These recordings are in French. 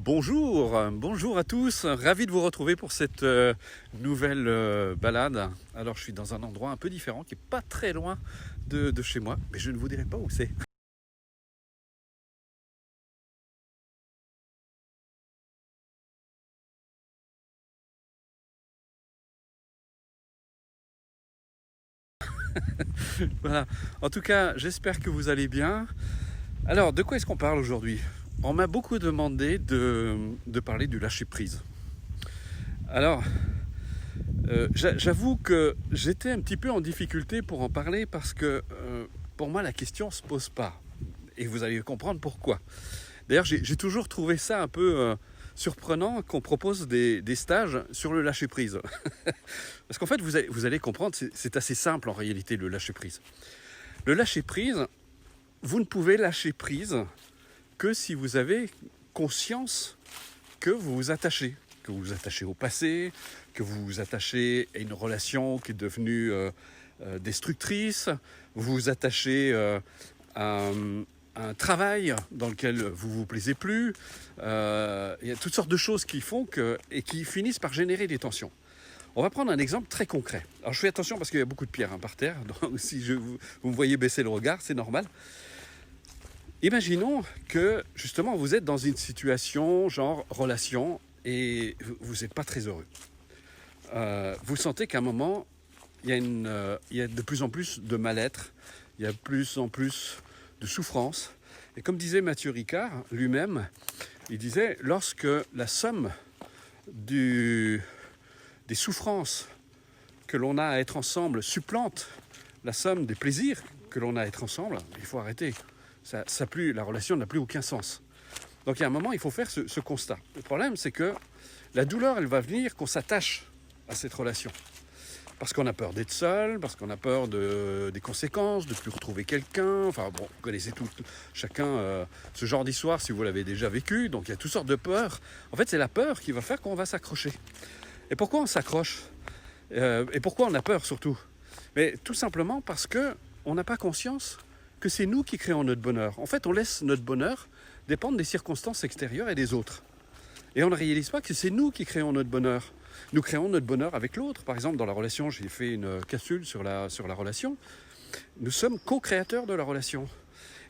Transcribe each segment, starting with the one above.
Bonjour à tous, ravi de vous retrouver pour cette nouvelle balade. Alors je suis dans un endroit un peu différent qui n'est pas très loin de chez moi, mais je ne vous dirai pas où c'est. Voilà, en tout cas j'espère que vous allez bien. Alors de quoi est-ce qu'on parle aujourd'hui? On m'a beaucoup demandé de parler du lâcher-prise. Alors j'avoue que j'étais un petit peu en difficulté pour en parler parce que pour moi la question ne se pose pas. Et vous allez comprendre pourquoi. D'ailleurs, j'ai toujours trouvé ça un peu surprenant qu'on propose des stages sur le lâcher-prise. Parce qu'en fait, vous allez comprendre, c'est assez simple en réalité, le lâcher-prise. Le lâcher-prise, vous ne pouvez lâcher prise que si vous avez conscience que vous vous attachez. Que vous vous attachez au passé, que vous vous attachez à une relation qui est devenue destructrice, vous vous attachez à un travail dans lequel vous ne vous plaisez plus. Il y a toutes sortes de choses qui font et qui finissent par générer des tensions. On va prendre un exemple très concret. Alors je fais attention parce qu'il y a beaucoup de pierres par terre, donc si vous me voyez baisser le regard, c'est normal. Imaginons que justement vous êtes dans une situation genre relation et vous n'êtes pas très heureux. Vous sentez qu'à un moment, il y a de plus en plus de mal-être, il y a de plus en plus de souffrance. Et comme disait Mathieu Ricard lui-même, il disait lorsque la somme des souffrances que l'on a à être ensemble supplante la somme des plaisirs que l'on a à être ensemble, il faut arrêter. La relation n'a plus aucun sens. Donc il y a un moment, il faut faire ce constat. Le problème, c'est que la douleur, elle va venir qu'on s'attache à cette relation. Parce qu'on a peur d'être seul, parce qu'on a peur des conséquences, de ne plus retrouver quelqu'un. Enfin bon, vous connaissez chacun ce genre d'histoire si vous l'avez déjà vécu. Donc il y a toutes sortes de peurs. En fait, c'est la peur qui va faire qu'on va s'accrocher. Et pourquoi on s'accroche et pourquoi on a peur surtout? Mais tout simplement parce qu'on n'a pas conscience que c'est nous qui créons notre bonheur. En fait, on laisse notre bonheur dépendre des circonstances extérieures et des autres. Et on ne réalise pas que c'est nous qui créons notre bonheur. Nous créons notre bonheur avec l'autre. Par exemple, dans la relation, j'ai fait une capsule sur la relation. Nous sommes co-créateurs de la relation.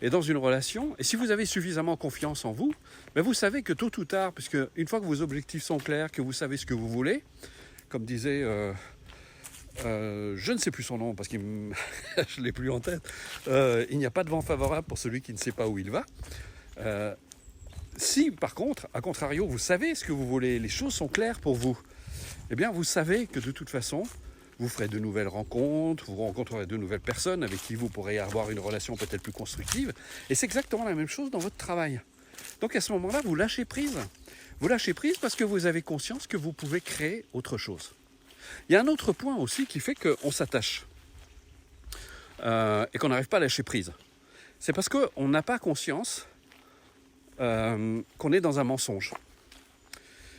Et dans une relation, et si vous avez suffisamment confiance en vous, ben vous savez que tôt ou tard, puisque une fois que vos objectifs sont clairs, que vous savez ce que vous voulez, comme disait, je ne sais plus son nom parce que je ne l'ai plus en tête, il n'y a pas de vent favorable pour celui qui ne sait pas où il va. Si par contre, à contrario, vous savez ce que vous voulez, les choses sont claires pour vous, eh bien vous savez que de toute façon, vous ferez de nouvelles rencontres, vous rencontrerez de nouvelles personnes avec qui vous pourrez avoir une relation peut-être plus constructive. Et c'est exactement la même chose dans votre travail. Donc à ce moment-là, vous lâchez prise. Vous lâchez prise parce que vous avez conscience que vous pouvez créer autre chose. Il y a un autre point aussi qui fait qu'on s'attache et qu'on n'arrive pas à lâcher prise. C'est parce qu'on n'a pas conscience qu'on est dans un mensonge.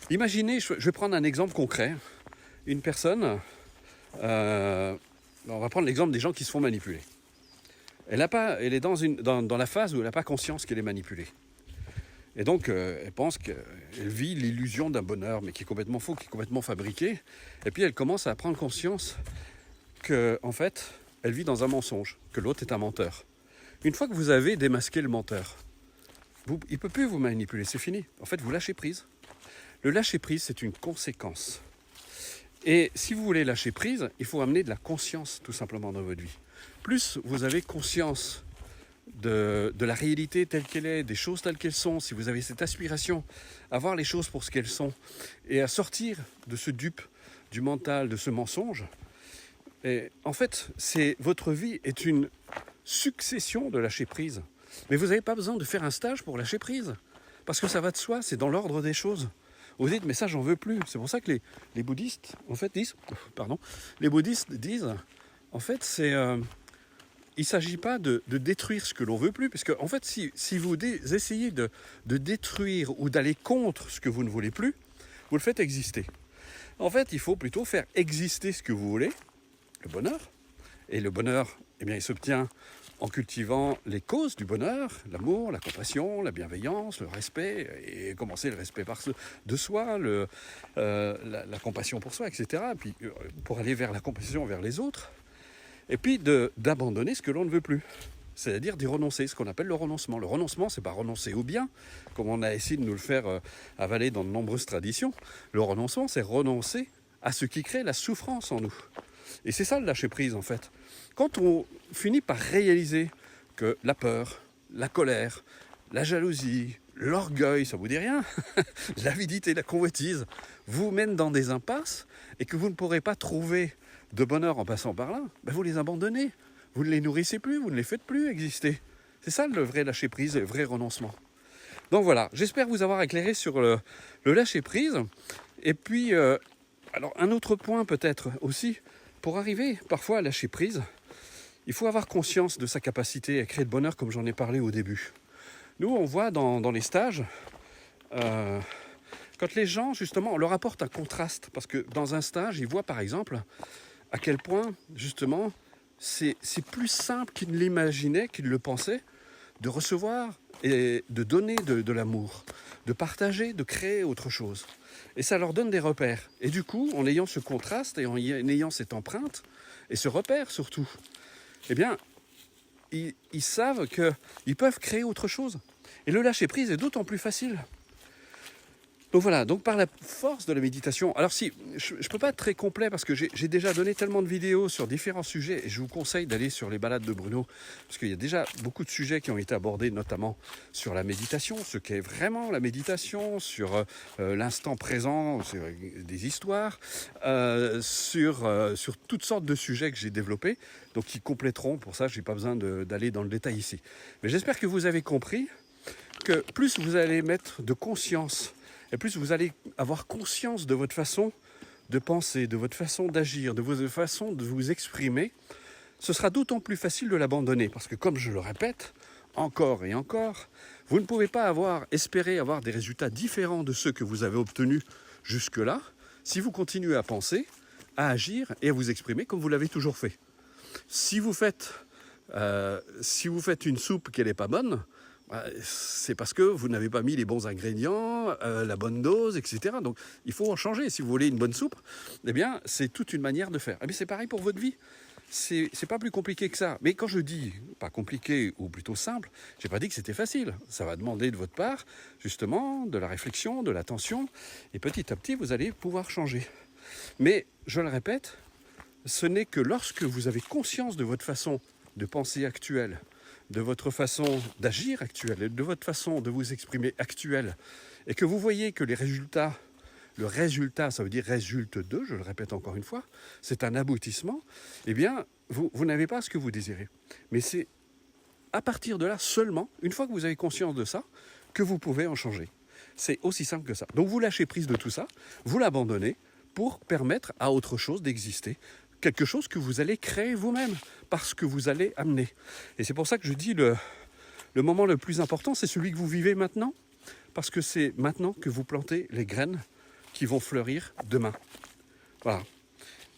Imaginez, je vais prendre un exemple concret. Une personne, on va prendre l'exemple des gens qui se font manipuler. Elle est dans la phase où elle n'a pas conscience qu'elle est manipulée. Et donc, elle pense qu'elle vit l'illusion d'un bonheur, mais qui est complètement faux, qui est complètement fabriqué. Et puis, elle commence à prendre conscience qu'en fait, elle vit dans un mensonge, que l'autre est un menteur. Une fois que vous avez démasqué le menteur, il ne peut plus vous manipuler, c'est fini. En fait, vous lâchez prise. Le lâcher prise, c'est une conséquence. Et si vous voulez lâcher prise, il faut amener de la conscience, tout simplement, dans votre vie. Plus vous avez conscience de la réalité telle qu'elle est, des choses telles qu'elles sont, si vous avez cette aspiration à voir les choses pour ce qu'elles sont et à sortir de ce dupe, du mental, de ce mensonge, et en fait, votre vie est une succession de lâcher prise. Mais vous n'avez pas besoin de faire un stage pour lâcher prise, parce que ça va de soi, c'est dans l'ordre des choses. Vous dites, mais ça, j'en veux plus. C'est pour ça que les bouddhistes, en fait, disent, en fait, il ne s'agit pas de détruire ce que l'on veut plus, parce que, en fait, si vous essayez de détruire ou d'aller contre ce que vous ne voulez plus, vous le faites exister. En fait, il faut plutôt faire exister ce que vous voulez, le bonheur. Et le bonheur, eh bien, il s'obtient en cultivant les causes du bonheur, l'amour, la compassion, la bienveillance, le respect, et commencer le respect de soi, la compassion pour soi, etc. Et puis pour aller vers la compassion vers les autres, et puis d'abandonner ce que l'on ne veut plus. C'est-à-dire d'y renoncer, ce qu'on appelle le renoncement. Le renoncement, c'est pas renoncer au bien, comme on a essayé de nous le faire avaler dans de nombreuses traditions. Le renoncement, c'est renoncer à ce qui crée la souffrance en nous. Et c'est ça le lâcher-prise, en fait. Quand on finit par réaliser que la peur, la colère, la jalousie, l'orgueil, ça vous dit rien, l'avidité, la convoitise, vous mènent dans des impasses et que vous ne pourrez pas trouver de bonheur en passant par là, ben vous les abandonnez. Vous ne les nourrissez plus, vous ne les faites plus exister. C'est ça le vrai lâcher-prise, le vrai renoncement. Donc voilà, j'espère vous avoir éclairé sur le lâcher-prise. Et puis, alors un autre point peut-être aussi, pour arriver parfois à lâcher prise, il faut avoir conscience de sa capacité à créer le bonheur comme j'en ai parlé au début. Nous, on voit dans les stages, quand les gens, justement, on leur apporte un contraste. Parce que dans un stage, ils voient par exemple à quel point, justement, c'est plus simple qu'ils ne l'imaginaient, qu'ils le pensaient, de recevoir et de donner de l'amour, de partager, de créer autre chose. Et ça leur donne des repères. Et du coup, en ayant ce contraste et en ayant cette empreinte, et ce repère surtout, eh bien, ils savent qu'ils peuvent créer autre chose. Et le lâcher-prise est d'autant plus facile. Donc voilà, donc par la force de la méditation, alors si, je ne peux pas être très complet parce que j'ai déjà donné tellement de vidéos sur différents sujets et je vous conseille d'aller sur les balades de Bruno parce qu'il y a déjà beaucoup de sujets qui ont été abordés, notamment sur la méditation, ce qu'est vraiment la méditation, sur l'instant présent, sur des histoires, sur toutes sortes de sujets que j'ai développés, donc qui compléteront, pour ça je n'ai pas besoin d'aller dans le détail ici. Mais j'espère que vous avez compris que plus vous allez mettre de conscience et plus vous allez avoir conscience de votre façon de penser, de votre façon d'agir, de votre façon de vous exprimer, ce sera d'autant plus facile de l'abandonner. Parce que comme je le répète, encore et encore, vous ne pouvez pas espérer avoir des résultats différents de ceux que vous avez obtenus jusque-là si vous continuez à penser, à agir et à vous exprimer comme vous l'avez toujours fait. Si vous faites une soupe qui n'est pas bonne, c'est parce que vous n'avez pas mis les bons ingrédients, la bonne dose, etc. Donc il faut en changer. Si vous voulez une bonne soupe, eh bien c'est toute une manière de faire. Mais c'est pareil pour votre vie. C'est pas plus compliqué que ça. Mais quand je dis pas compliqué ou plutôt simple, j'ai pas dit que c'était facile. Ça va demander de votre part justement de la réflexion, de l'attention, et petit à petit vous allez pouvoir changer. Mais je le répète, ce n'est que lorsque vous avez conscience de votre façon de penser actuelle, de votre façon d'agir actuelle, de votre façon de vous exprimer actuelle, et que vous voyez que le résultat, ça veut dire résulte de, je le répète encore une fois, c'est un aboutissement, eh bien, vous n'avez pas ce que vous désirez. Mais c'est à partir de là seulement, une fois que vous avez conscience de ça, que vous pouvez en changer. C'est aussi simple que ça. Donc vous lâchez prise de tout ça, vous l'abandonnez pour permettre à autre chose d'exister. Quelque chose que vous allez créer vous-même, parce que vous allez amener. Et c'est pour ça que je dis le moment le plus important, c'est celui que vous vivez maintenant, parce que c'est maintenant que vous plantez les graines qui vont fleurir demain. Voilà.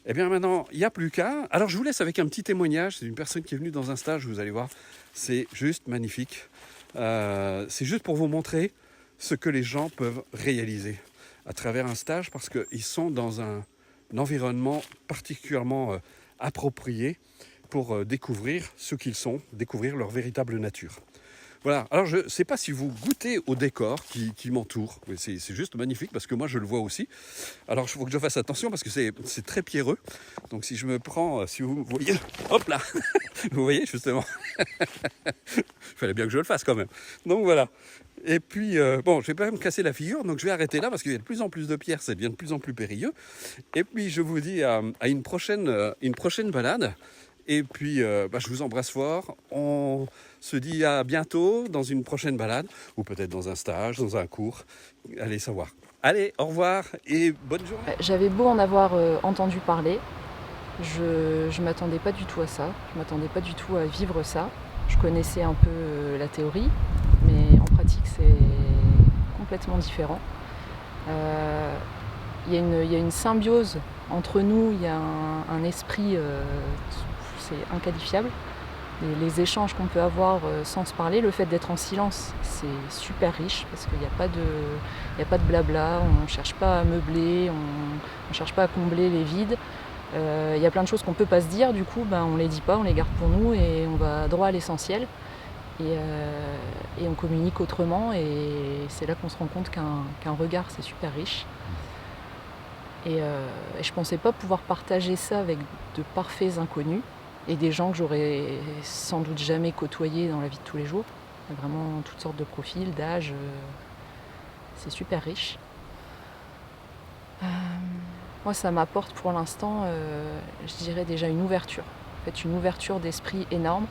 Et bien maintenant, il n'y a plus qu'à... Alors je vous laisse avec un petit témoignage, c'est une personne qui est venue dans un stage, vous allez voir, c'est juste magnifique. C'est juste pour vous montrer ce que les gens peuvent réaliser à travers un stage, parce qu'ils sont dans un environnement particulièrement approprié pour découvrir ce qu'ils sont, découvrir leur véritable nature. Voilà, alors je ne sais pas si vous goûtez au décor qui m'entoure, mais c'est juste magnifique parce que moi je le vois aussi. Alors il faut que je fasse attention parce que c'est très pierreux, donc si je me prends, si vous voyez, hop là, vous voyez justement, il fallait bien que je le fasse quand même. Donc voilà. Et puis, bon, je vais pas me casser la figure, donc je vais arrêter là parce qu'il y a de plus en plus de pierres, ça devient de plus en plus périlleux. Et puis, je vous dis à une prochaine balade. Et puis, je vous embrasse fort. On se dit à bientôt dans une prochaine balade, ou peut-être dans un stage, dans un cours. Allez savoir. Allez, au revoir et bonne journée. J'avais beau en avoir entendu parler, je m'attendais pas du tout à ça. Je m'attendais pas du tout à vivre ça. Je connaissais un peu la théorie, mais en pratique c'est complètement différent. Il y a une symbiose entre nous, il y a un esprit, c'est inqualifiable. les échanges qu'on peut avoir sans se parler, le fait d'être en silence, c'est super riche parce qu'il n'y a pas de blabla, on ne cherche pas à meubler, on ne cherche pas à combler les vides. Il y a plein de choses qu'on ne peut pas se dire, du coup on ne les dit pas, on les garde pour nous et on va droit à l'essentiel. Et on communique autrement et c'est là qu'on se rend compte qu'un regard c'est super riche. Et je ne pensais pas pouvoir partager ça avec de parfaits inconnus et des gens que j'aurais sans doute jamais côtoyés dans la vie de tous les jours. Il y a vraiment toutes sortes de profils, d'âges. C'est super riche. Moi, ça m'apporte pour l'instant, je dirais déjà une ouverture. En fait, une ouverture d'esprit énorme.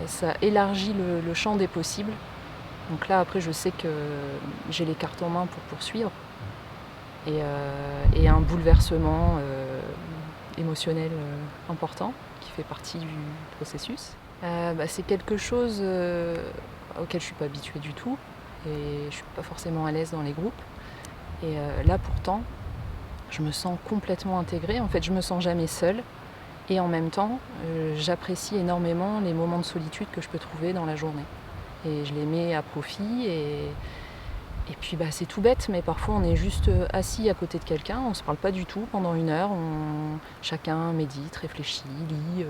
Ça élargit le champ des possibles. Donc là, après, je sais que j'ai les cartes en main pour poursuivre. Et un bouleversement émotionnel important qui fait partie du processus. C'est quelque chose auquel je ne suis pas habituée du tout et je ne suis pas forcément à l'aise dans les groupes. Et là, pourtant, je me sens complètement intégrée. En fait, je ne me sens jamais seule. Et en même temps, j'apprécie énormément les moments de solitude que je peux trouver dans la journée. Et je les mets à profit. Et puis c'est tout bête, mais parfois on est juste assis à côté de quelqu'un, on ne se parle pas du tout pendant 1 heure. Chacun médite, réfléchit, lit.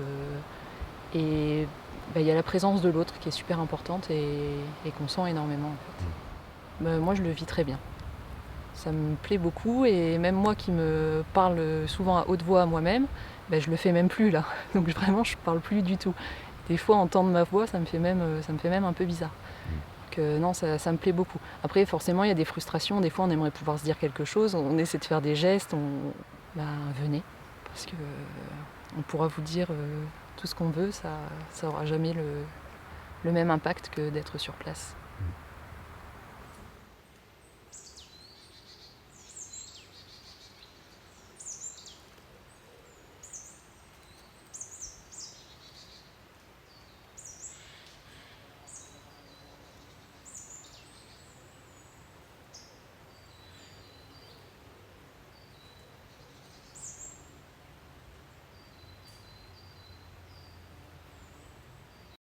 Et il y a la présence de l'autre qui est super importante et qu'on sent énormément en fait. Moi je le vis très bien. Ça me plaît beaucoup et même moi qui me parle souvent à haute voix à moi-même, je le fais même plus là. Donc vraiment je parle plus du tout. Des fois entendre ma voix ça me fait même un peu bizarre. Donc non, ça me plaît beaucoup. Après forcément il y a des frustrations, des fois on aimerait pouvoir se dire quelque chose, on essaie de faire des gestes, venez, parce que on pourra vous dire tout ce qu'on veut, ça aura jamais le même impact que d'être sur place.